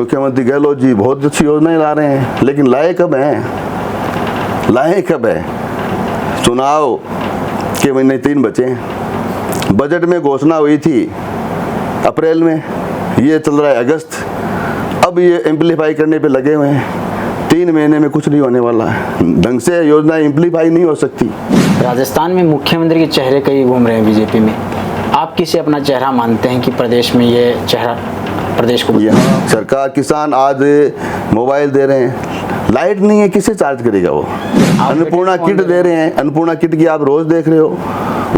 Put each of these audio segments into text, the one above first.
मुख्यमंत्री गहलोत जी बहुत अच्छी योजनाएं ला रहे हैं, लेकिन लाए कब हैं? लाए कब है? चुनाव के महीने 3 बचे हैं। बजट में घोषणा हुई थी अप्रैल में, ये चल रहा है अगस्त। अब ये एम्प्लीफाई करने पे लगे हुए हैं। 3 महीने में कुछ नहीं होने वाला है। ढंग से योजना एम्प्लीफाई नहीं हो सकती। राजस्थान में मुख्यमंत्री के चेहरे कई घूम रहे हैं बीजेपी में। आप किसे अपना चेहरा मानते हैं कि प्रदेश में ये चेहरा प्रदेश को? सरकार किसान आज मोबाइल दे रहे हैं, लाइट नहीं है, किसे चार्ज करेगा वो? अन्नपूर्णा किट दे रहे हैं, अन्नपूर्णा किट की आप रोज देख रहे हो,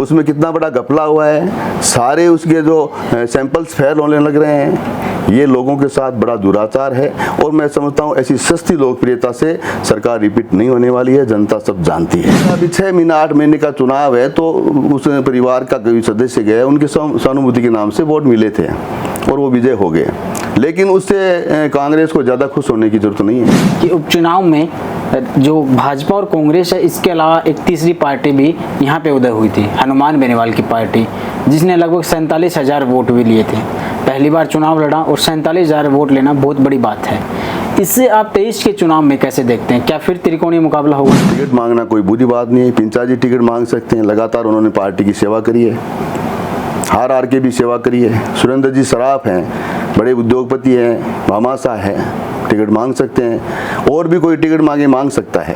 उसमें कितना बड़ा घपला हुआ है। सारे उसके जो सैंपल्स फेल होने लग रहे हैं। ये लोगों के साथ बड़ा दुराचार है और मैं समझता हूँ ऐसी सस्ती लोकप्रियता से सरकार रिपीट नहीं होने वाली है। जनता सब जानती है। अभी 6 महीने 8 महीने का चुनाव है, तो उस परिवार का कोई सदस्य गए, उनके सहानुभूति के नाम से वोट मिले थे और वो विजय हो गए। लेकिन उससे कांग्रेस को ज़्यादा खुश होने की जरूरत नहीं है कि उपचुनाव में जो भाजपा और कांग्रेस है, इसके अलावा एक तीसरी पार्टी भी यहाँ पे उदय हुई थी, हनुमान बेनीवाल की पार्टी, जिसने लगभग 47,000 वोट भी लिए थे। पहली बार चुनाव लड़ा और 47,000 वोट लेना बहुत बड़ी बात है। इससे आप 23 के चुनाव में कैसे देखते हैं? क्या फिर त्रिकोणीय मुकाबला होगा? टिकट मांगना कोई बुरी बात नहीं है। पिंचा जी टिकट मांग सकते हैं। लगातार उन्होंने पार्टी की सेवा करी है, हार के भी सेवा करी है। सुरेंद्र जी सराफ हैं, बड़े उद्योगपति हैं, भामाशाह है, टिकट मांग सकते हैं। और भी कोई टिकट मांग सकता है।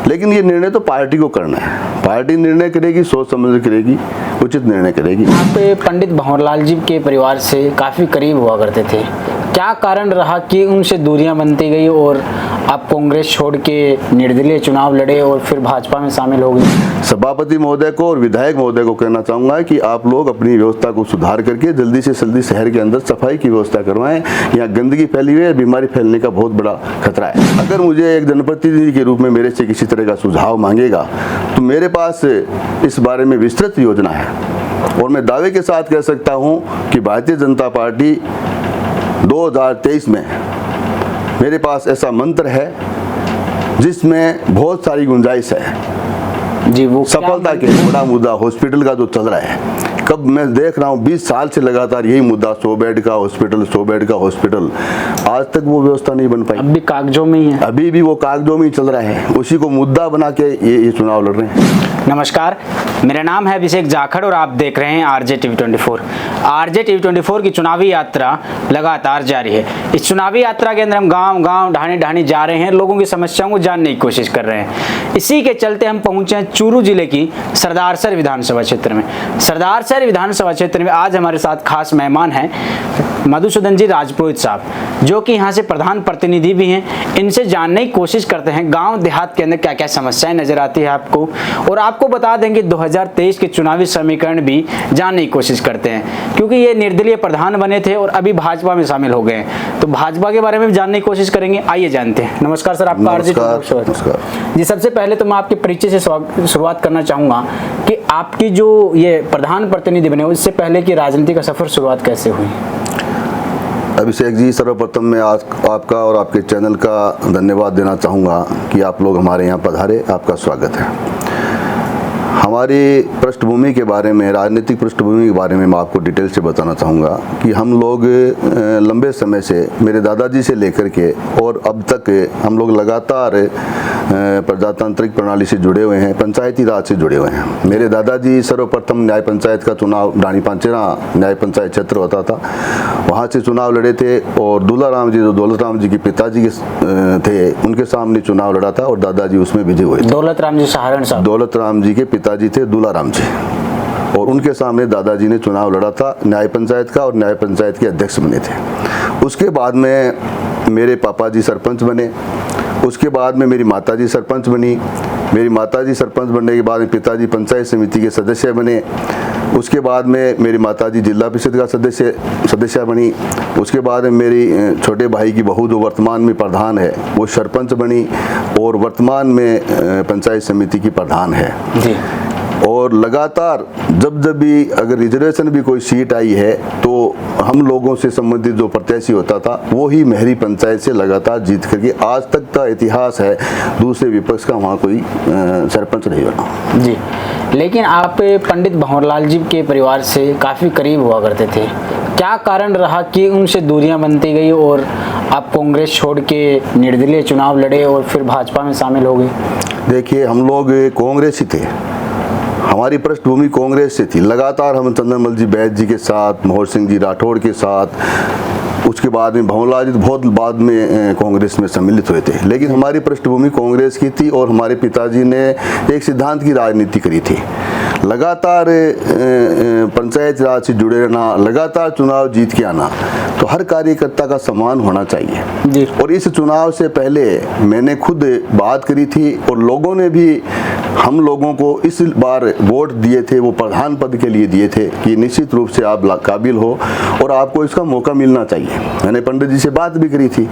लेकिन ये निर्णय तो पार्टी को करना है। पार्टी निर्णय करेगी, सोच समझ करेगी, उचित निर्णय करेगी। आप पंडित भंवरलाल जी के परिवार से काफ़ी करीब हुआ करते थे। क्या कारण रहा कि उनसे दूरियां बनती गई और आप कांग्रेस छोड़ के निर्दलीय चुनाव लड़े और फिर भाजपा में शामिल हो गए? सभापति महोदय को और विधायक महोदय को कहना चाहूँगा कि आप लोग अपनी व्यवस्था को सुधार करके जल्दी से जल्दी शहर के अंदर सफाई की व्यवस्था करवाएं। यहाँ गंदगी फैली हुई है, बीमारी फैलने का बहुत बड़ा खतरा है। अगर मुझे एक जनप्रतिनिधि के रूप में मेरे से किसी तरह का सुझाव मांगेगा तो मेरे पास इस बारे में विस्तृत योजना है और मैं दावे के साथ कह सकता हूँ कि भारतीय जनता पार्टी 2023 में मेरे पास ऐसा मंत्र है जिसमें बहुत सारी गुंजाइश है जी। वो सफलता के बड़ा मुद्दा हॉस्पिटल का जो चल रहा है, कब मैं देख रहा हूँ 20 साल से लगातार यही मुद्दा, 100 बेड का हॉस्पिटल, 100 बेड का हॉस्पिटल, आज तक वो व्यवस्था नहीं बन पाई। अभी कागजों में ही है, अभी भी वो कागजों में ही चल रहा है। उसी को मुद्दा बना के ये चुनाव लड़ रहे हैं। नमस्कार, मेरा नाम है अभिषेक जाखड़ और आप देख रहे हैं आरजे टीवी 24। आरजे टीवी 24 की चुनावी यात्रा लगातार जारी है। इस चुनावी यात्रा के अंदर हम गांव-गांव, ढाणी-ढाणी जा रहे हैं, लोगों की समस्याओं को जानने की कोशिश कर रहे हैं। इसी के चलते हम पहुंचे हैं चूरू जिले की सरदारसर विधानसभा क्षेत्र में। सरदारसर विधानसभा क्षेत्र में आज हमारे साथ खास मेहमान हैं मधुसूदन जी राजपुरोहित साहब, जो कि यहाँ से प्रधान प्रतिनिधि भी हैं। इनसे जानने की कोशिश करते हैं गांव देहात के अंदर क्या क्या समस्याएं नजर आती है आपको, और आपको बता देंगे 2023 के चुनावी समीकरण भी जानने की कोशिश करते हैं, क्योंकि ये निर्दलीय प्रधान बने थे और अभी भाजपा में शामिल हो गए, तो भाजपा के बारे में जानने की कोशिश करेंगे। आइए जानते हैं। नमस्कार सर, आपका आरजे जी। सबसे पहले तो मैं आपके परिचय से शुरुआत करना चाहूंगा कि आपकी जो ये प्रधान प्रतिनिधि बने, उससे पहले की राजनीति का सफर शुरुआत कैसे हुई? अभिषेक जी, सर्वप्रथम मैं आज आपका और आपके चैनल का धन्यवाद देना चाहूँगा कि आप लोग हमारे यहाँ पधारे। आपका स्वागत है। हमारी पृष्ठभूमि के बारे में, राजनीतिक पृष्ठभूमि के बारे में मैं आपको डिटेल से बताना चाहूँगा कि हम लोग लंबे समय से, मेरे दादाजी से लेकर के और अब तक हम लोग लगातार प्रजातांत्रिक प्रणाली से जुड़े हुए हैं, पंचायती राज से जुड़े हुए हैं। मेरे दादाजी सर्वप्रथम न्याय पंचायत का चुनाव, रानी पांचेरा न्याय पंचायत क्षेत्र होता था, वहाँ से चुनाव लड़े थे और दूलाराम जी, जो दौलतराम जी के पिताजी के थे, उनके सामने चुनाव लड़ा था और दादाजी उसमें विजय हुए थे। दौलतराम जी सहारण साहब, दौलतराम जी के पिताजी थे दूलाराम जी, और उनके सामने दादाजी ने चुनाव लड़ा था न्याय पंचायत का और न्याय पंचायत के अध्यक्ष बने थे। उसके बाद में मेरे पापा जी सरपंच बने, उसके बाद में मेरी माताजी सरपंच बनी, मेरी माताजी सरपंच बनने के बाद में पिताजी पंचायत समिति के सदस्य बने, उसके बाद में मेरी माताजी जिला परिषद का सदस्य बनी, उसके बाद में मेरी छोटे भाई की बहू जो वर्तमान में प्रधान है वो सरपंच बनी और वर्तमान में पंचायत समिति की प्रधान है जी। और लगातार जब भी अगर रिजर्वेशन भी कोई सीट आई है तो हम लोगों से संबंधित जो प्रत्याशी होता था वो ही मेहरी पंचायत से लगातार जीत करके आज तक का इतिहास है, दूसरे विपक्ष का वहाँ कोई सरपंच नहीं बना जी। लेकिन आप पंडित भंवरलाल जी के परिवार से काफ़ी करीब हुआ करते थे। क्या कारण रहा कि उनसे दूरियां बनती गई और आप कांग्रेस छोड़ के निर्दलीय चुनाव लड़े और फिर भाजपा में शामिल हो गए। देखिए, हम लोग कांग्रेस ही थे, हमारी पृष्ठभूमि कांग्रेस से थी। लगातार हम चंद्रमल जी बैद जी के साथ, मोहर सिंह जी राठौड़ के साथ, उसके बाद में भंवरलाल जी बहुत बाद में कांग्रेस में सम्मिलित हुए थे, लेकिन हमारी पृष्ठभूमि कांग्रेस की थी और हमारे पिताजी ने एक सिद्धांत की राजनीति करी थी। लगातार पंचायत राज से जुड़े रहना, लगातार चुनाव जीत के आना, तो हर कार्यकर्ता का सम्मान होना चाहिए जी। और इस चुनाव से पहले मैंने खुद बात करी थी और लोगों ने भी हम लोगों को इस बार वोट दिए थे, वो प्रधान पद के लिए दिए थे कि निश्चित रूप से आप काबिल हो और आपको इसका मौका मिलना चाहिए। मैंने पंडित जी से बात भी करी थी,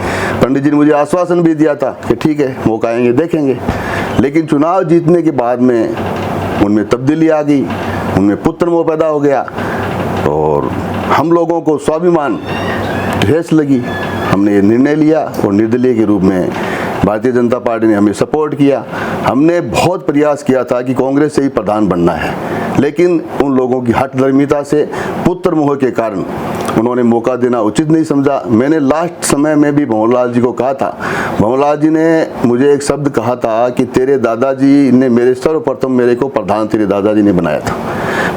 पंडित जी ने मुझे आश्वासन भी दिया था कि ठीक है, मौका आएंगे देखेंगे। लेकिन चुनाव जीतने के बाद में उनमें तब्दीली आ गई, उनमें पुत्र मोह पैदा हो गया और हम लोगों को स्वाभिमान ठेस लगी। हमने ये निर्णय लिया और निर्दलीय के रूप में भारतीय जनता पार्टी ने हमें सपोर्ट किया। हमने बहुत प्रयास किया था कि कांग्रेस से ही प्रधान बनना है, लेकिन उन लोगों की हठधर्मिता से, पुत्र मोह के कारण उन्होंने मौका देना उचित नहीं समझा। मैंने लास्ट समय में भी भंवरलाल जी को कहा था, भंवरलाल जी ने मुझे एक शब्द कहा था कि तेरे दादाजी ने मेरे सर्वप्रथम मेरे को प्रधान तेरे दादाजी ने बनाया था।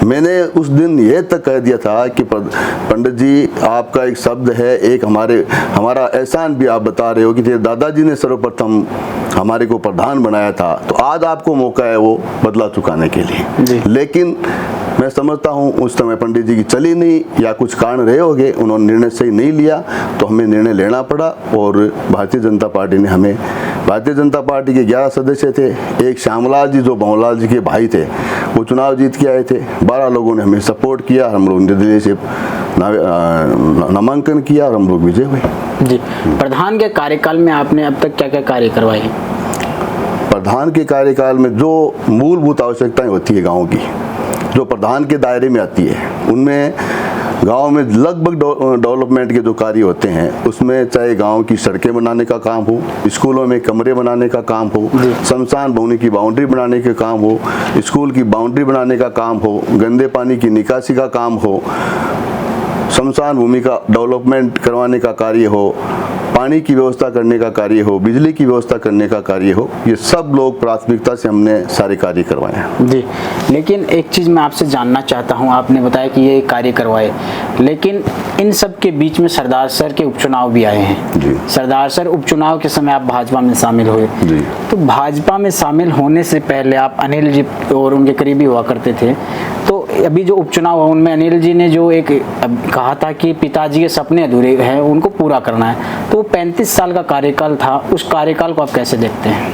मैंने उस दिन ये तक कह दिया था कि पंडित जी, आपका एक शब्द है, एक हमारा एहसान भी आप बता रहे हो कि तेरे दादाजी ने सर्वप्रथम हमारे को प्रधान बनाया था, तो आज आपको मौका है वो बदला चुकाने के लिए। लेकिन मैं समझता हूँ उस समय पंडित जी की चली नहीं या कुछ कारण रहे होंगे, उन्होंने निर्णय सही नहीं लिया, तो हमें निर्णय लेना पड़ा और भारतीय जनता पार्टी ने हमें, भारतीय जनता पार्टी के 11 सदस्य थे, एक श्यामलाल जी जो भंवरलाल जी के भाई थे, वो चुनाव जीत के आए थे। 12 लोगों ने हमें सपोर्ट किया, हम लोग निर्दलीय से नामांकन किया और हम लोग विजय हुए। जी, प्रधान के कार्यकाल में आपने अब तक क्या क्या कार्य करवाए? प्रधान के कार्यकाल में जो मूलभूत आवश्यकताएं होती है गाँव की, जो प्रधान के दायरे में आती है, उनमें गांव में लगभग डेवलपमेंट के जो कार्य होते हैं, उसमें चाहे गांव की सड़कें बनाने का काम हो, स्कूलों में कमरे बनाने का काम हो, शमशान भूमि की बाउंड्री बनाने का काम हो, स्कूल की बाउंड्री बनाने का काम हो, गंदे पानी की निकासी का काम हो, शमशान भूमि का डेवलपमेंट करवाने का कार्य हो, पानी की व्यवस्था करने का कार्य हो, बिजली की व्यवस्था करने का कार्य हो, ये सब लोग प्राथमिकता से हमने सारे कार्य करवाए हैं। जी, लेकिन एक चीज़ मैं आपसे जानना चाहता हूँ, आपने बताया कि ये कार्य करवाए, लेकिन इन सब के बीच में सरदार सर के उपचुनाव भी आए हैं। जी। सरदार सर उपचुनाव के समय आप भाजपा में शामिल हुए। जी। तो भाजपा में शामिल होने से पहले आप अनिल जी और उनके करीबी हुआ करते थे, तो अभी जो उपचुनाव है उनमें अनिल जी ने जो एक कहा था कि पिताजी के सपने अधूरे हैं, उनको पूरा करना है, तो वो 35 साल का कार्यकाल था, उस कार्यकाल को आप कैसे देखते हैं?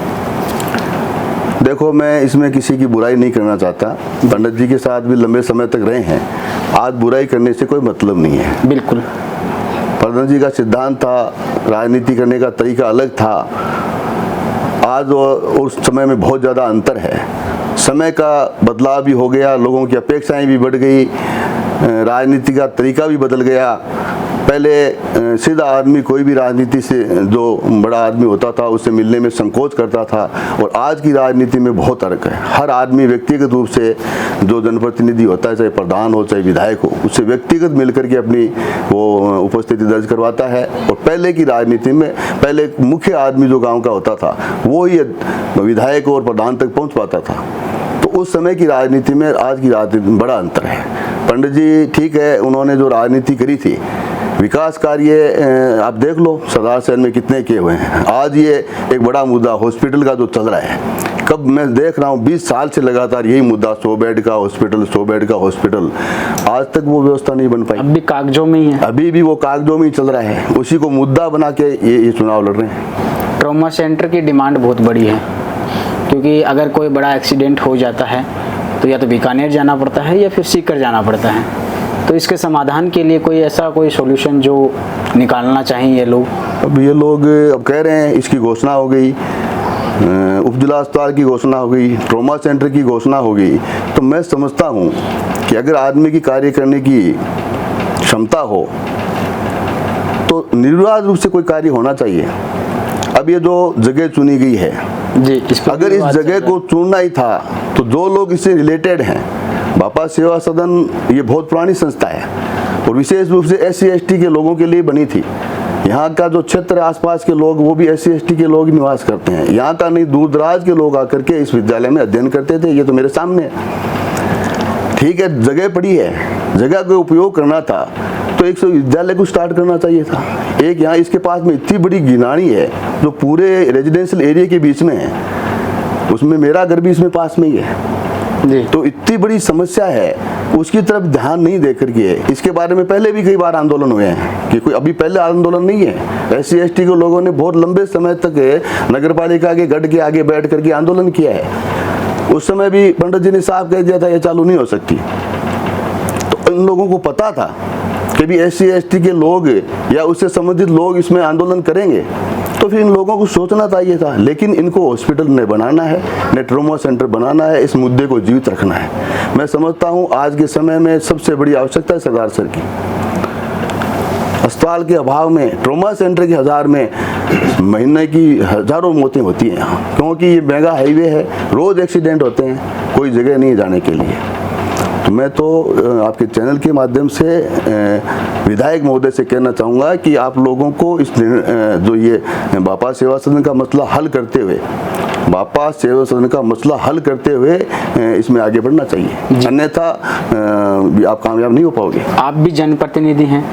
देखो, मैं इसमें किसी की बुराई नहीं करना चाहता, पंडित जी के साथ भी लंबे समय तक रहे हैं, आज बुराई करने से कोई मतलब नहीं है। बिल्कुल, पंडित जी का सिद्धांत था, राजनीति करने का तरीका अलग था, आज उस समय में बहुत ज़्यादा अंतर है। समय का बदलाव भी हो गया, लोगों की अपेक्षाएं भी बढ़ गई, राजनीति का तरीका भी बदल गया। पहले सीधा आदमी कोई भी राजनीति से जो बड़ा आदमी होता था उससे मिलने में संकोच करता था, और आज की राजनीति में बहुत फर्क है। हर आदमी व्यक्तिगत रूप से जो जनप्रतिनिधि होता है, चाहे प्रधान हो चाहे विधायक हो, उससे व्यक्तिगत मिलकर के अपनी वो उपस्थिति दर्ज करवाता है। और पहले की राजनीति में पहले मुख्य आदमी जो गाँव का होता था वो ही विधायक और प्रधान तक पहुँच पाता था। तो उस समय की राजनीति में आज की राजनीति में बड़ा अंतर है। पंडित जी ठीक है, उन्होंने जो राजनीति करी थी, विकास कार्य आप देख लो सरदार शहर में कितने किए हुए हैं। आज ये एक बड़ा मुद्दा हॉस्पिटल का जो चल रहा है, कब मैं देख रहा हूँ 20 साल से लगातार यही मुद्दा, 100 बेड का हॉस्पिटल, 100 बेड का हॉस्पिटल, आज तक वो व्यवस्था नहीं बन पाई। अब भी कागजों में ही है, अभी भी वो कागजों में ही चल रहा है, उसी को मुद्दा बना के ये चुनाव लड़ रहे हैं। ट्रॉमा सेंटर की डिमांड बहुत बड़ी है, क्योंकि अगर कोई बड़ा एक्सीडेंट हो जाता है तो या तो बीकानेर जाना पड़ता है या फिर सीकर जाना पड़ता है। तो इसके समाधान के लिए कोई ऐसा कोई सॉल्यूशन जो निकालना चाहिए ये लोग? अब ये लोग अब कह रहे हैं, इसकी घोषणा हो गई, उपजिला अस्पताल की घोषणा हो गई, ट्रॉमा सेंटर की घोषणा हो गई, तो मैं समझता हूँ कि अगर आदमी की कार्य करने की क्षमता हो तो निर्विवाद रूप से कोई कार्य होना चाहिए। अब ये जो जगह चुनी गई है जी, अगर इस जगह को चुनना ही था तो जो लोग इससे रिलेटेड हैं, बापा सेवा सदन ये बहुत पुरानी संस्था है और विशेष रूप से SC ST के लोगों के लिए बनी थी। यहाँ का जो क्षेत्र आसपास के लोग वो भी SC/ST के लोग निवास करते हैं। यहाँ का नहीं, दूर दराज के लोग आकर के इस विद्यालय में अध्ययन करते थे। ये तो मेरे सामने है। ठीक है, जगह पड़ी है, जगह का उपयोग करना था तो एक विद्यालय को स्टार्ट करना चाहिए था। एक यहाँ इसके पास में इतनी बड़ी गिनानी है जो पूरे रेजिडेंशियल एरिया के बीच में है, उसमें मेरा घर भी इसमें पास में ही है जी। तो इतनी बड़ी समस्या है, उसकी तरफ ध्यान नहीं दे करके इसके बारे में पहले भी कई बार आंदोलन हुए हैं कि कोई अभी पहले आंदोलन नहीं है। SC/ST के लोगों ने बहुत लंबे समय तक नगर पालिका के गढ़ के आगे बैठ करके आंदोलन किया है। उस समय भी पंडित जी ने साफ कह दिया था ये चालू नहीं हो सकती। तो इन लोगों को पता था कि भी SC/ST के लोग या उससे संबंधित लोग इसमें आंदोलन करेंगे, तो फिर इन लोगों को सोचना चाहिए था। लेकिन इनको हॉस्पिटल नहीं बनाना है, न ट्रॉमा सेंटर बनाना है, इस मुद्दे को जीवित रखना है। मैं समझता हूँ आज के समय में सबसे बड़ी आवश्यकता है सरदार सर की। अस्पताल के अभाव में ट्रॉमा सेंटर के 1000 में महीने की हजारों मौतें होती हैं यहाँ, क्योंकि ये मेगा हाईवे है, रोज एक्सीडेंट होते हैं, कोई जगह नहीं जाने के लिए। तो मैं तो आपके चैनल के माध्यम से विधायक महोदय से कहना चाहूँगा कि आप लोगों को इस जो ये बापा सेवा सदन का मसला हल करते हुए इसमें आगे बढ़ना चाहिए, अन्यथा आप कामयाब नहीं हो पाओगे। आप भी जनप्रतिनिधि हैं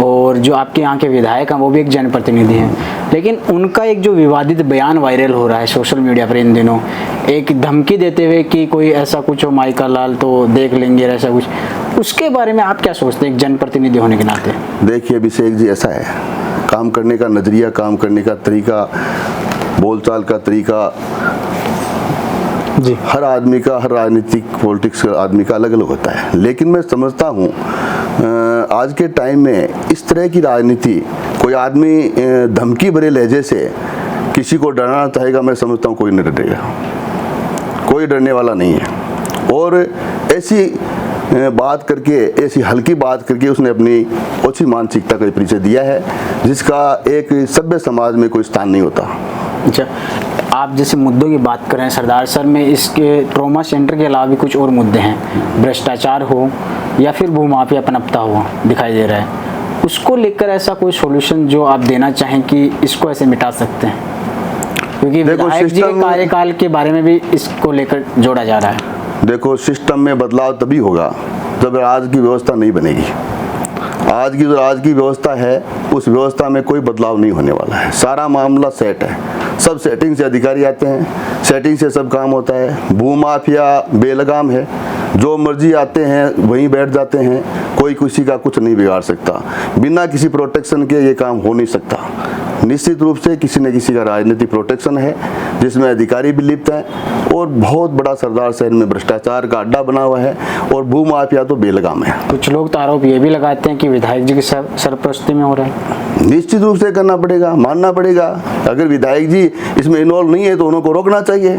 और जो आपके यहाँ के विधायक हैं वो भी एक जनप्रतिनिधि हैं, लेकिन उनका एक जो विवादित बयान वायरल हो रहा है सोशल मीडिया पर इन दिनों, एक धमकी देते हुए कि कोई ऐसा कुछ हो माइका लाल तो देख लेंगे ऐसा कुछ, उसके बारे में आप क्या सोचते हैं एक जनप्रतिनिधि होने के नाते? देखिए अभिषेक जी, ऐसा है, काम करने का नज़रिया, काम करने का तरीका, बोलचाल का तरीका जी, हर आदमी का, हर राजनीतिक पॉलिटिक्स का आदमी का अलग अलग होता है। लेकिन मैं समझता हूँ आज के टाइम में इस तरह की राजनीति, कोई आदमी धमकी भरे लहजे से किसी को डराना चाहेगा, मैं समझता हूँ कोई नहीं डरेगा, कोई डरने वाला नहीं है। और ऐसी बात करके, ऐसी हल्की बात करके उसने अपनी ओछी मानसिकता का परिचय दिया है, जिसका एक सभ्य समाज में कोई स्थान नहीं होता। अच्छा, आप जैसे मुद्दों की बात कर रहे हैं सरदार सर में, इसके ट्रॉमा सेंटर के अलावा भी कुछ और मुद्दे हैं, भ्रष्टाचार हो या फिर भूमाफिया पनपता हुआ दिखाई दे रहा है, उसको लेकर ऐसा कोई सॉल्यूशन जो आप देना चाहें कि इसको ऐसे मिटा सकते हैं? क्योंकि विधायक जी के कार्यकाल के बारे में भी इसको लेकर जोड़ा जा रहा है। देखो, सिस्टम में बदलाव तभी होगा जब आज की व्यवस्था नहीं बनेगी। आज की जो आज की व्यवस्था है उस व्यवस्था में कोई बदलाव नहीं होने वाला है। सारा मामला सेट है, सब सेटिंग से अधिकारी आते हैं, सेटिंग से सब काम होता है। भूमाफिया बेलगाम है, जो मर्जी आते हैं वहीं बैठ जाते हैं, कोई किसी का कुछ नहीं बिगाड़ सकता। बिना किसी प्रोटेक्शन के ये काम हो नहीं सकता। निश्चित रूप से किसी न किसी का राजनीतिक प्रोटेक्शन है, जिसमें अधिकारी भी लिप्त हैं, और बहुत बड़ा सरदार शहर में भ्रष्टाचार का अड्डा बना हुआ है, और भूमाफिया तो बेलगाम है। कुछ लोग तो आरोप ये भी लगाते हैं कि विधायक जी की सरपरस्ती में हो रहा है। निश्चित रूप से करना पड़ेगा, मानना पड़ेगा। अगर विधायक जी इसमें इन्वॉल्व नहीं है तो उनको रोकना चाहिए,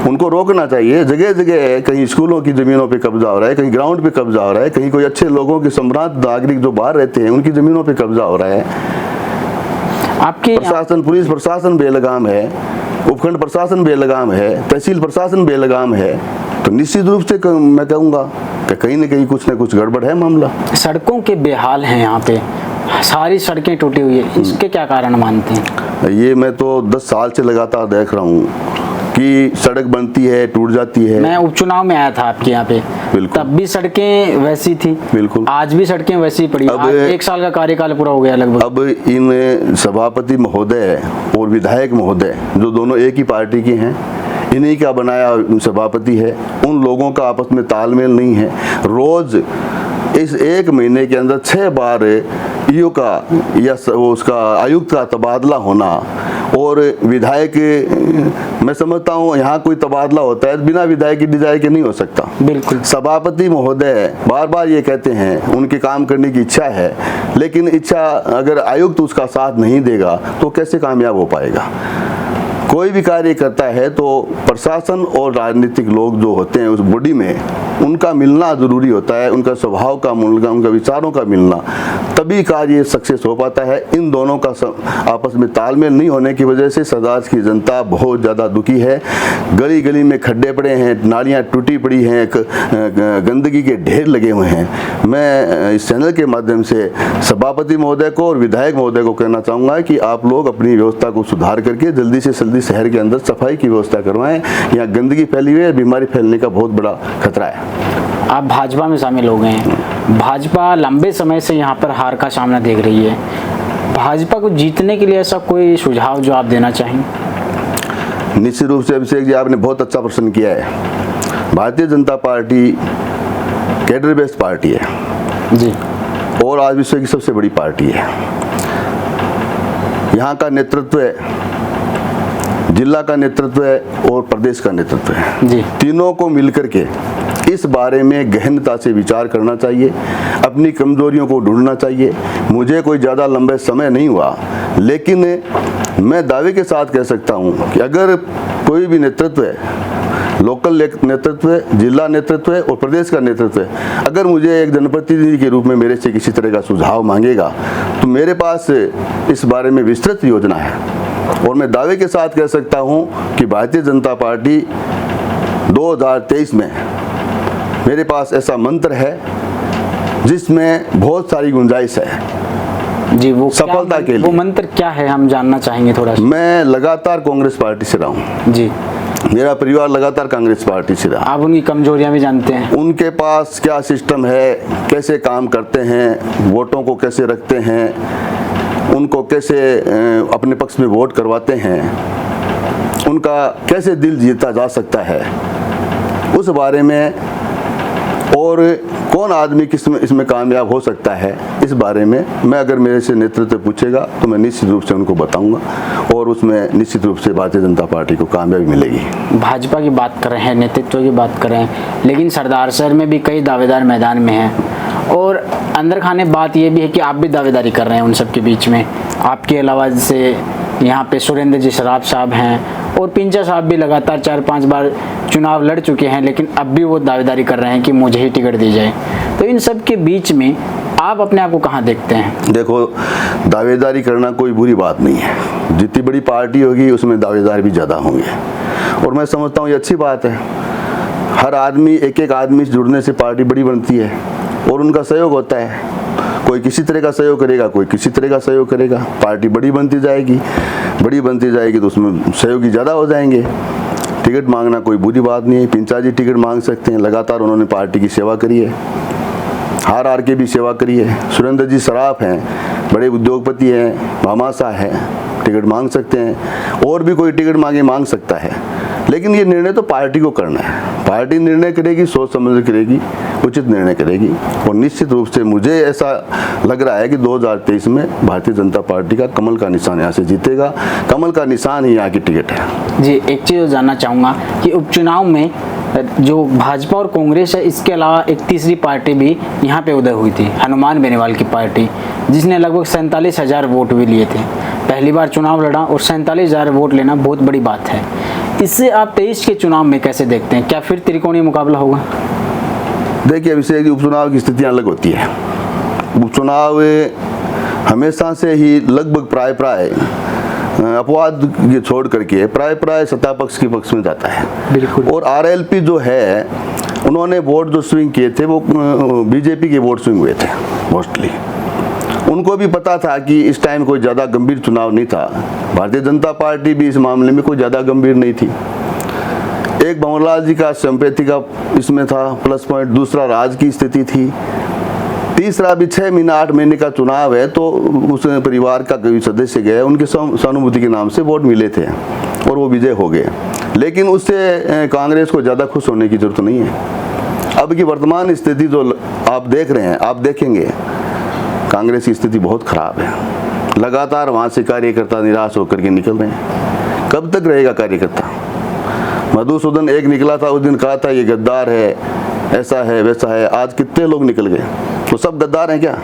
उनको रोकना चाहिए। जगह जगह कहीं स्कूलों की ज़मीनों पे कब्जा हो रहा है, कहीं ग्राउंड पे कब्जा हो रहा है, कहीं कोई अच्छे लोगों के सम्राट नागरिक जो बाहर रहते हैं उनकी ज़मीनों पे कब्जा हो रहा है। आपके प्रशासन, पुलिस प्रशासन बेलगाम है, उपखंड प्रशासन बेलगाम है, तहसील प्रशासन बेलगाम है, तो निश्चित रूप से मैं कहूँगा कि कहीं न कहीं कुछ न कुछ गड़बड़ है मामला। सड़कों के बेहाल हैं यहाँ पे, सारी सड़कें टूटी हुई है, इसके क्या कारण मानते हैं? ये मैं तो 10 साल से लगातार देख रहा हूँ कि सड़क बनती है, टूट जाती है। मैं उपचुनाव में आया था आपके यहाँ पे, बिल्कुल, तब भी सड़कें वैसी थी, बिल्कुल, आज भी सड़कें वैसी पड़ी। आज 1 साल का कार्यकाल पूरा हो गया लगभग। अब इन सभापति महोदय और विधायक महोदय जो दोनों एक ही पार्टी के हैं, इन्हीं का बनाया सभापति है, उन लोगों का आपस में तालमेल नहीं है। रोज इस 1 महीने के अंदर 6 बार ईओ का या उसका आयुक्त का तबादला होना, और विधायक, मैं समझता हूँ यहाँ कोई तबादला होता है बिना विधायक की डिजाइन के नहीं हो सकता। बिल्कुल, सभापति महोदय बार बार ये कहते हैं उनके काम करने की इच्छा है, लेकिन इच्छा अगर आयुक्त उसका साथ नहीं देगा तो कैसे कामयाब हो पाएगा? कोई भी कार्य करता है तो प्रशासन और राजनीतिक लोग जो होते हैं उस बॉडी में उनका मिलना ज़रूरी होता है, उनका स्वभाव का मिलना, उनका विचारों का मिलना, तभी कार्य सक्सेस हो पाता है। इन दोनों का आपस में तालमेल नहीं होने की वजह से सदाज की जनता बहुत ज़्यादा दुखी है। गली गली में खड्डे पड़े हैं, नालियाँ टूटी पड़ी हैं, गंदगी के ढेर लगे हुए हैं। मैं इस चैनल के माध्यम से सभापति महोदय को और विधायक महोदय को कहना चाहूँगा कि आप लोग अपनी व्यवस्था को सुधार करके जल्दी से जल्दी शहर के अंदर सफाई की व्यवस्था करवाएं। यहाँ गंदगी फैली हुई है, बीमारी फैलने का बहुत बड़ा खतरा है। आप भाजपा में शामिल हो गए हैं। भाजपा लंबे समय से यहाँ पर हार का सामना देख रही है। भाजपा को जीतने के लिए ऐसा कोई सुझाव जो आप देना चाहेंगे? निश्चित रूप से अभिषेक जी, आपने बहुत अच्छा प्रश्न किया है। Bharatiya Janata party cadre based party है जी, और आज विश्व की सबसे बड़ी पार्टी है। यहाँ का नेतृत्व है, जिला का नेतृत्व है और प्रदेश का नेतृत्व है जी। तीनों को मिलकर के इस बारे में गहनता से विचार करना चाहिए, अपनी कमजोरियों को ढूंढना चाहिए। मुझे कोई ज़्यादा लंबे समय नहीं हुआ, लेकिन मैं दावे के साथ कह सकता हूँ कि अगर कोई भी नेतृत्व है, लोकल नेतृत्व है, जिला नेतृत्व है और प्रदेश का नेतृत्व है, अगर मुझे एक जनप्रतिनिधि के रूप में मेरे से किसी तरह का सुझाव मांगेगा तो मेरे पास इस बारे में विस्तृत योजना है। और मैं दावे के साथ कह सकता हूं कि भारतीय जनता पार्टी 2023 में मेरे पास ऐसा मंत्र है जिसमें बहुत सारी गुंजाइश है जी। वो सफलता के लिए। वो मंत्र क्या है, हम जानना चाहेंगे थोड़ा सा। मैं लगातार कांग्रेस पार्टी से रहा हूँ जी। मेरा परिवार लगातार कांग्रेस पार्टी से रहा। आप उनकी कमजोरियां भी जानते हैं। उनके पास क्या सिस्टम है, कैसे काम करते हैं, वोटों को कैसे रखते हैं, उनको कैसे अपने पक्ष में वोट करवाते हैं, उनका कैसे दिल जीता जा सकता है, उस बारे में, और कौन आदमी इसमें कामयाब हो सकता है, इस बारे में मैं अगर मेरे से नेतृत्व पूछेगा तो मैं निश्चित रूप से उनको बताऊंगा और उसमें निश्चित रूप से भारतीय जनता पार्टी को कामयाबी मिलेगी। भाजपा की बात कर रहे हैं, नेतृत्व की बात कर रहे हैं, लेकिन सरदार शहर में भी कई दावेदार मैदान में हैं और अंदर खाने बात ये भी है कि आप भी दावेदारी कर रहे हैं उन सब के बीच में। आपके अलावा जैसे यहाँ पे सुरेंद्र जी सराफ साहब हैं और पिंचा साहब भी लगातार 4-5 बार चुनाव लड़ चुके हैं, लेकिन अब भी वो दावेदारी कर रहे हैं कि मुझे ही टिकट दी जाए। तो इन सब के बीच में आप अपने आप को कहाँ देखते हैं? देखो, दावेदारी करना कोई बुरी बात नहीं है। जितनी बड़ी पार्टी होगी उसमें दावेदार भी ज़्यादा होंगे और मैं समझता हूँ ये अच्छी बात है। हर आदमी, एक एक आदमी से जुड़ने से पार्टी बड़ी बनती है और उनका सहयोग होता है। कोई किसी तरह का सहयोग करेगा, कोई किसी तरह का सहयोग करेगा, पार्टी बड़ी बनती जाएगी। बड़ी बनती जाएगी तो उसमें सहयोगी ज़्यादा हो जाएंगे। टिकट मांगना कोई बुरी बात नहीं है। पिंचा जी टिकट मांग सकते हैं, लगातार उन्होंने पार्टी की सेवा करी है, हार के भी सेवा करी है। सुरेंद्र जी सराफ हैं, बड़े उद्योगपति हैं, भामाशाह हैं, टिकट मांग सकते हैं। और भी कोई टिकट मांग सकता है, लेकिन ये निर्णय तो पार्टी को करना है। पार्टी निर्णय करेगी, सोच समझ करेगी, उचित निर्णय करेगी। और निश्चित रूप से मुझे ऐसा लग रहा है कि 2023 में भारतीय जनता पार्टी का कमल का निशान यहाँ से जीतेगा। कमल का निशान ही यहाँ की टिकट है। जी, एक चीज़ जानना चाहूँगा कि उपचुनाव में जो भाजपा और कांग्रेस है, इसके अलावा एक तीसरी पार्टी भी यहाँ पे उदय हुई थी, हनुमान बेनीवाल की पार्टी, जिसने लगभग 47,000 वोट भी लिए थे। पहली बार चुनाव लड़ा और 47,000 वोट लेना बहुत बड़ी बात है। इससे आप 23 के चुनाव में कैसे देखते हैं? क्या फिर त्रिकोणीय मुकाबला होगा? देखिए अभिषेक जी, उपचुनाव की स्थितियाँ अलग होती है। उपचुनाव हमेशा से ही लगभग प्राय अपवाद ये छोड़ करके प्राय सत्ता पक्ष के पक्ष में जाता है। बिल्कुल। और आरएलपी जो है, उन्होंने वोट जो स्विंग किए थे वो बीजेपी के वोट स्विंग हुए थे मोस्टली। उनको भी पता था कि इस टाइम कोई ज़्यादा गंभीर चुनाव नहीं था। भारतीय जनता पार्टी भी इस मामले में कोई ज़्यादा गंभीर नहीं थी। एक भंवरलाल जी का संपत्ति का इसमें था प्लस पॉइंट, दूसरा राज्य की स्थिति थी, तीसरा भी 6 महीने 8 महीने का चुनाव है तो उस परिवार का कोई सदस्य गए, उनके सहानुभूति के नाम से वोट मिले थे और वो विजय हो गए। लेकिन उससे कांग्रेस को ज़्यादा खुश होने की जरूरत नहीं है। अब की वर्तमान स्थिति जो आप देख रहे हैं, आप देखेंगे कांग्रेस की स्थिति बहुत खराब है। लगातार वहाँ से कार्यकर्ता निराश होकर के निकल रहे हैं। कब तक रहेगा कार्यकर्ता? मधुसूदन एक निकला था, उस दिन कहा था ये गद्दार है, ऐसा है वैसा है। आज कितने लोग निकल गए? तो सब गद्दार हैं क्या?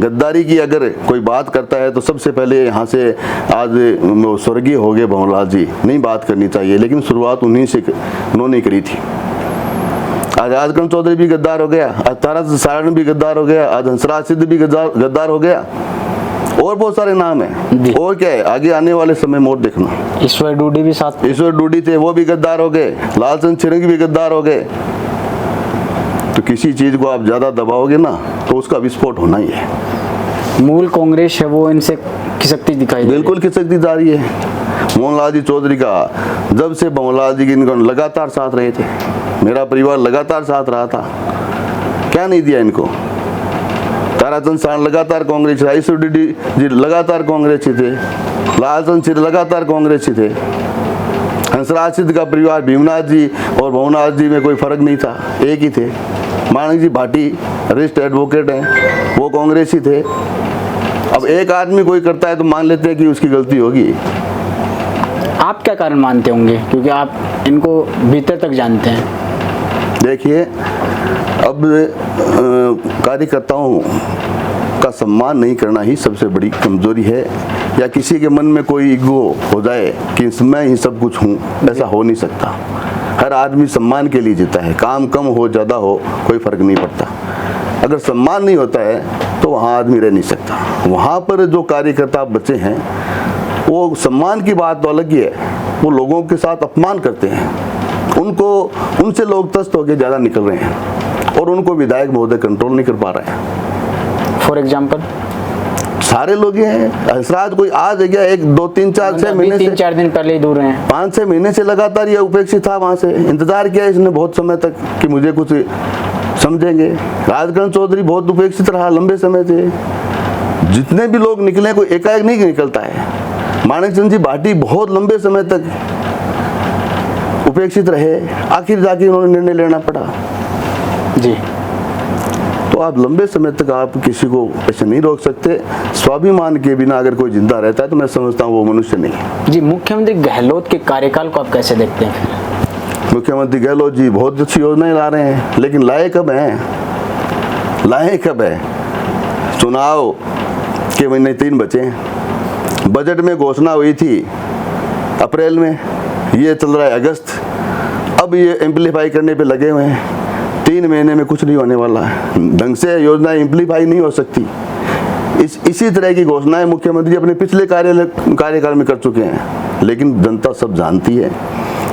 गद्दारी की अगर कोई बात करता है तो सबसे पहले यहाँ से, आज स्वर्गीय हो गए भंवरलाल जी, नहीं बात करनी चाहिए, लेकिन शुरुआत उन्हीं से उन्होंने करी थी। आज राजकरण चौधरी भी गद्दार हो गया, आज तारा सारण भी गद्दार हो गया, आज हंसराज सिद्ध भी गद्दार हो गया, और बहुत सारे नाम हैं। और क्या है, आगे आने वाले समय में और देखना। ईश्वर डूडी भी साथ, ईश्वर डूडी थे, वो भी गद्दार हो गए, लालचंद छिरंगी भी गद्दार हो गए। तो किसी चीज को आप ज्यादा दबाओगे ना तो उसका विस्फोट होना ही है। मूल कांग्रेस है वो इनसे खिसकती दिखाई दे रही है। बिल्कुल खिसकती जा रही है। मोहनलाल जी चौधरी का, जब से मोहनलाल जी की इनको लगातार साथ रहे थे, मेरा परिवार लगातार साथ रहा था, क्या नहीं दिया इनको। ताराचंद सारण लगातार कांग्रेस, ईश्वर डूडी जी लगातार कांग्रेस थे, लालचंद छिरंगी लगातार कांग्रेस थे, हंसराज सिद्ध का परिवार भीमनाथ जी और भवनाथ जी में कोई फर्क नहीं था, एक ही थे। माणिक जी भाटी रिस्ट एडवोकेट हैं, वो कांग्रेसी थे। अब एक आदमी कोई करता है तो मान लेते हैं कि उसकी गलती होगी। आप क्या कारण मानते होंगे, क्योंकि आप इनको भीतर तक जानते हैं? देखिए, अब कार्यकर्ताओं का सम्मान नहीं करना ही सबसे बड़ी कमजोरी है, या किसी के मन में कोई ईगो हो जाए कि मैं ही सब कुछ हूँ, ऐसा हो नहीं सकता। हर आदमी सम्मान के लिए जीता है, काम कम हो ज़्यादा हो कोई फर्क नहीं पड़ता। अगर सम्मान नहीं होता है तो वहाँ आदमी रह नहीं सकता। वहाँ पर जो कार्यकर्ता बचे हैं वो सम्मान की बात तो अलग ही है, वो लोगों के साथ अपमान करते हैं, उनसे लोग त्रस्त होकर ज़्यादा निकल रहे हैं और उनको विधायक महोदय कंट्रोल नहीं कर पा रहे हैं। फॉर एग्जाम्पल सारे लोग ये हैं, हंसराज कोई आज है क्या, 1 2 3 4 6 महीने से, 3-4 दिन पहले ही दूर हैं, 5-6 महीने से लगातार ये उपेक्षित था। वहाँ से इंतजार किया इसने बहुत समय तक कि मुझे कुछ समझेंगे। राजकरण चौधरी बहुत उपेक्षित रहा लंबे समय से, जितने भी लोग निकले कोई एकाएक नहीं निकलता है। माणिक चंद जी भाटी बहुत लंबे समय तक उपेक्षित रहे, आखिर जाके उन्होंने निर्णय लेना पड़ा जी। तो आप लंबे समय तक आप किसी को ऐसे नहीं रोक सकते। स्वाभिमान के बिना अगर कोई जिंदा रहता है तो मैं समझता हूँ वो मनुष्य नहीं है। जी, मुख्यमंत्री गहलोत के कार्यकाल को आप कैसे देखते हैं फिर? मुख्यमंत्री गहलोत जी बहुत अच्छी योजनाएं ला रहे हैं, लेकिन लाए कब हैं? लाए कब है? चुनाव के महीने 3 बचे हैं, बजट में घोषणा हुई थी अप्रैल में, ये चल रहा है अगस्त, अब ये एम्पलीफाई करने पे लगे हुए हैं। 3 महीने में कुछ नहीं होने वाला है, ढंग से योजनाएं एम्पलीफाई नहीं हो सकती। इसी तरह की घोषणाएं मुख्यमंत्री अपने पिछले कार्यकाल में कर चुके हैं, लेकिन जनता सब जानती है,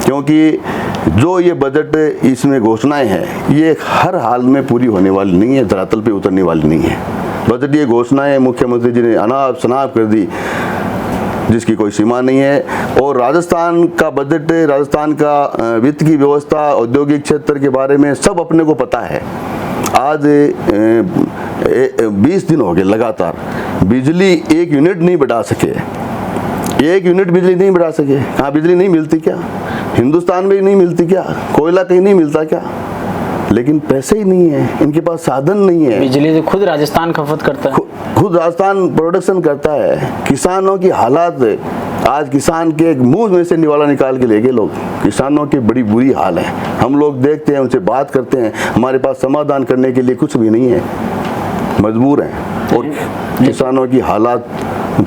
क्योंकि जो ये बजट इसमें घोषणाएं हैं ये हर हाल में पूरी होने वाली नहीं है, धरातल पे उतरने वाली नहीं है। बजट ये घोषणाएं मुख्यमंत्री जी ने अनाप शनाप कर दी जिसकी कोई सीमा नहीं है। और राजस्थान का बजट, राजस्थान का वित्त की व्यवस्था, औद्योगिक क्षेत्र के बारे में सब अपने को पता है। आज 20 दिन हो गए लगातार बिजली 1 यूनिट नहीं बढ़ा सके, 1 यूनिट बिजली नहीं बढ़ा सके। कहाँ बिजली नहीं मिलती क्या? हिंदुस्तान में ही नहीं मिलती क्या? कोयला कहीं नहीं मिलता क्या? लेकिन पैसे ही नहीं है, इनके पास साधन नहीं है। बिजली तो खुद राजस्थान खपत करता है, खुद राजस्थान प्रोडक्शन करता है। किसानों की हालात, आज किसान के मुंह में से निवाला निकाल के ले गए लोग। किसानों की बड़ी बुरी हाल है, हम लोग देखते हैं, उनसे बात करते हैं, हमारे पास समाधान करने के लिए कुछ भी नहीं है, मजबूर हैं। और किसानों की हालात,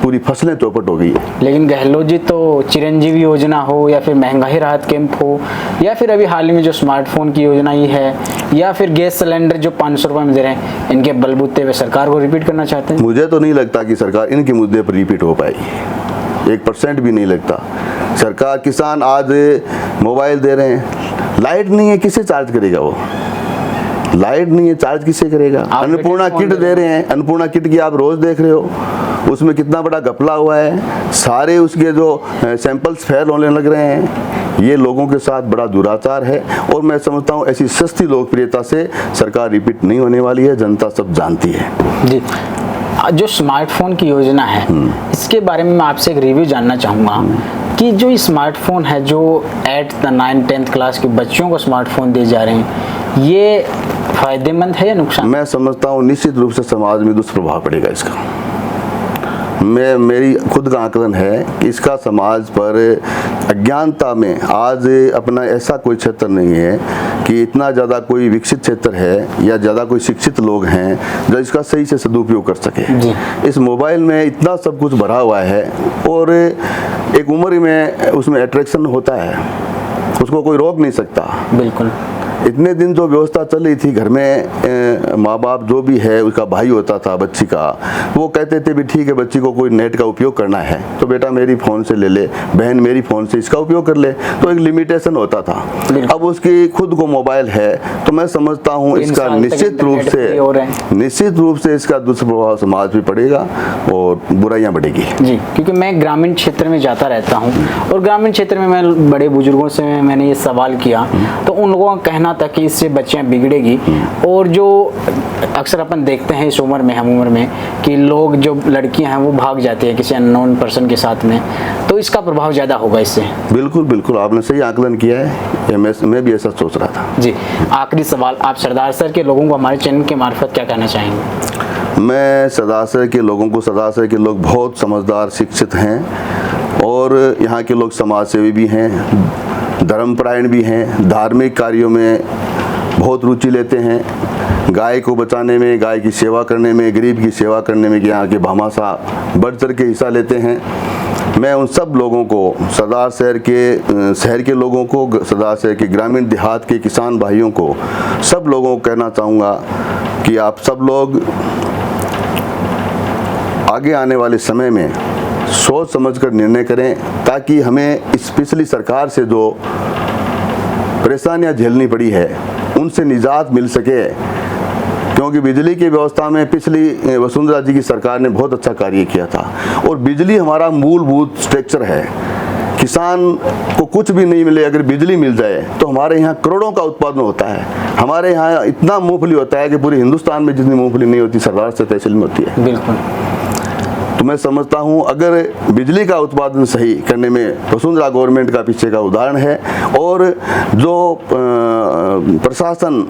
पूरी फसलें चौपट हो गई है। लेकिन गहलोत जी तो चिरंजीवी योजना हो या फिर महंगाई राहत कैंप हो या फिर अभी हाल ही में जो स्मार्टफोन की योजना ही है या फिर गैस सिलेंडर जो 500 रुपये में दे रहे हैं, इनके बलबूते पे सरकार को रिपीट करना चाहते हैं। मुझे तो नहीं लगता कि सरकार इनके मुद्दे पर रिपीट हो पाएगी, 1% भी नहीं लगता। सरकार, किसान आज मोबाइल दे रहे हैं, लाइट नहीं है, किसे चार्ज करेगा? वो लाइट नहीं है, चार्ज किसे करेगा? अन्नपूर्णा किट दे रहे हैं, अन्नपूर्णा किट की आप रोज देख रहे हो, उसमें कितना बड़ा घपला हुआ है, सारे उसके जो सैंपल्स फेल होने लग रहे हैं। ये लोगों के साथ बड़ा दुराचार है और मैं समझता हूँ ऐसी सस्ती लोकप्रियता से सरकार रिपीट नहीं होने वाली है, जनता सब जानती है। जी, जो स्मार्टफोन की योजना है इसके बारे में मैं आपसे एक रिव्यू जानना चाहूँगा कि जो स्मार्टफोन है, जो 8th 9th 10th क्लास के बच्चों को स्मार्टफोन दिए जा रहे हैं, ये फायदेमंद है या नुकसान? मैं समझता हूँ निश्चित रूप से समाज में दुष्प्रभाव पड़ेगा इसका। मेरी खुद का आकलन है कि इसका समाज पर अज्ञानता में, आज अपना ऐसा कोई क्षेत्र नहीं है कि इतना ज़्यादा कोई विकसित क्षेत्र है या ज़्यादा कोई शिक्षित लोग हैं जो इसका सही से सदुपयोग कर सके। इस मोबाइल में इतना सब कुछ भरा हुआ है और एक उम्र में उसमें अट्रैक्शन होता है, उसको कोई रोक नहीं सकता। बिल्कुल। इतने दिन जो व्यवस्था चल रही थी घर में, माँ बाप जो भी है उसका भाई होता था बच्ची का, वो कहते थे भी ठीक है बच्ची को कोई नेट का उपयोग करना है तो बेटा मेरी फ़ोन से ले ले, बहन मेरी फ़ोन से इसका उपयोग कर ले, तो एक लिमिटेशन होता था। अब उसकी खुद को मोबाइल है तो मैं समझता हूँ इसका निश्चित रूप से इसका दुष्प्रभाव समाज पे पड़ेगा और बुराइयाँ बढ़ेगी। जी, क्योंकि मैं ग्रामीण क्षेत्र में जाता रहता हूँ और ग्रामीण क्षेत्र में मैं बड़े बुजुर्गों से मैंने ये सवाल किया तो उन लोगों का कहना था कि इससे बच्चियाँ बिगड़ेगी, और जो अक्सर अपन देखते हैं इस उम्र में, हम उम्र में, कि लोग जो लड़कियां हैं वो भाग जाती है किसी अननोन पर्सन के साथ में, तो इसका प्रभाव ज़्यादा होगा इससे। बिल्कुल बिल्कुल, आपने सही आकलन किया है, मैं भी ऐसा सोच रहा था। जी, आखिरी सवाल, आप सरदार सर के लोगों को हमारे चैनल के मार्फत क्या कहना चाहेंगे? मैं सरदार सर के लोगों को, सरदार सर के लोग बहुत समझदार, शिक्षित हैं और यहाँ के लोग समाज सेवी भी हैं, धर्मपरायण भी हैं, धार्मिक कार्यों में बहुत रुचि लेते हैं, गाय को बचाने में, गाय की सेवा करने में, गरीब की सेवा करने में यहाँ के भामाशाह बढ़ चढ़ के हिस्सा लेते हैं। मैं उन सब लोगों को, सरदार शहर के लोगों को, सरदार शहर के ग्रामीण देहात के किसान भाइयों को, सब लोगों को कहना चाहूँगा कि आप सब लोग आगे आने वाले समय में सोच समझकर निर्णय करें ताकि हमें इस पिछली सरकार से जो परेशानियां झेलनी पड़ी है उनसे निजात मिल सके, क्योंकि बिजली की व्यवस्था में पिछली वसुंधरा जी की सरकार ने बहुत अच्छा कार्य किया था और बिजली हमारा मूलभूत स्ट्रक्चर है। किसान को कुछ भी नहीं मिले, अगर बिजली मिल जाए तो हमारे यहाँ करोड़ों का उत्पादन होता है। हमारे यहाँ इतना मूंगफली होता है कि पूरे हिंदुस्तान में जितनी मूंगफली नहीं होती सरदार से तहसील में होती है। बिल्कुल। तो मैं समझता हूँ अगर बिजली का उत्पादन सही करने में वसुंधरा गवर्नमेंट का पीछे का उदाहरण है, और जो प्रशासन,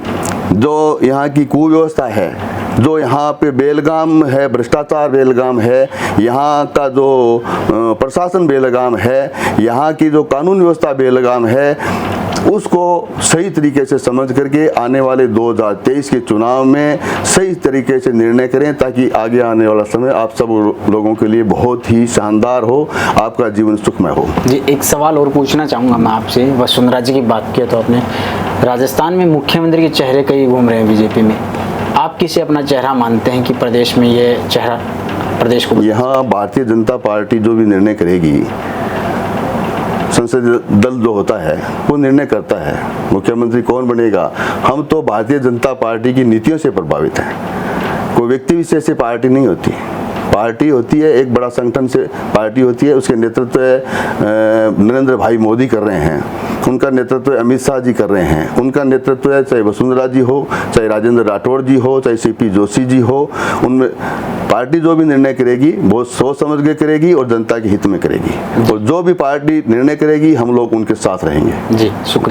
जो यहाँ की कुव्यवस्था है, जो यहाँ पे बेलगाम है, भ्रष्टाचार बेलगाम है, यहाँ का जो प्रशासन बेलगाम है, यहाँ की जो कानून व्यवस्था बेलगाम है, उसको सही तरीके से समझ करके आने वाले 2023 के चुनाव में सही तरीके से निर्णय करें ताकि आगे आने वाला समय आप सब लोगों के लिए बहुत ही शानदार हो, आपका जीवन सुखमय हो। जी, एक सवाल और पूछना चाहूँगा मैं आपसे। वसुंधरा जी की बात किया तो आपने, राजस्थान में मुख्यमंत्री के चेहरे कई घूम रहे हैं बीजेपी में, आप किसे अपना चेहरा मानते हैं कि प्रदेश में ये चेहरा प्रदेश को? यहाँ भारतीय जनता पार्टी जो भी निर्णय करेगी, संसदीय दल जो होता है वो निर्णय करता है मुख्यमंत्री कौन बनेगा। हम तो भारतीय जनता पार्टी की नीतियों से प्रभावित हैं, कोई व्यक्ति विशेष से पार्टी नहीं होती। पार्टी होती है एक बड़ा संगठन से पार्टी होती है, उसके नेतृत्व नरेंद्र भाई मोदी कर रहे हैं, उनका नेतृत्व अमित शाह जी कर रहे हैं, उनका नेतृत्व है चाहे वसुंधरा जी हो, चाहे राजेंद्र राठौड़ जी हो, चाहे सीपी जोशी जी हो, उनमें पार्टी जो भी निर्णय करेगी बहुत सोच समझ के करेगी और जनता के हित में करेगी, और जो भी पार्टी निर्णय करेगी हम लोग उनके साथ रहेंगे। जी, शुक्रिया।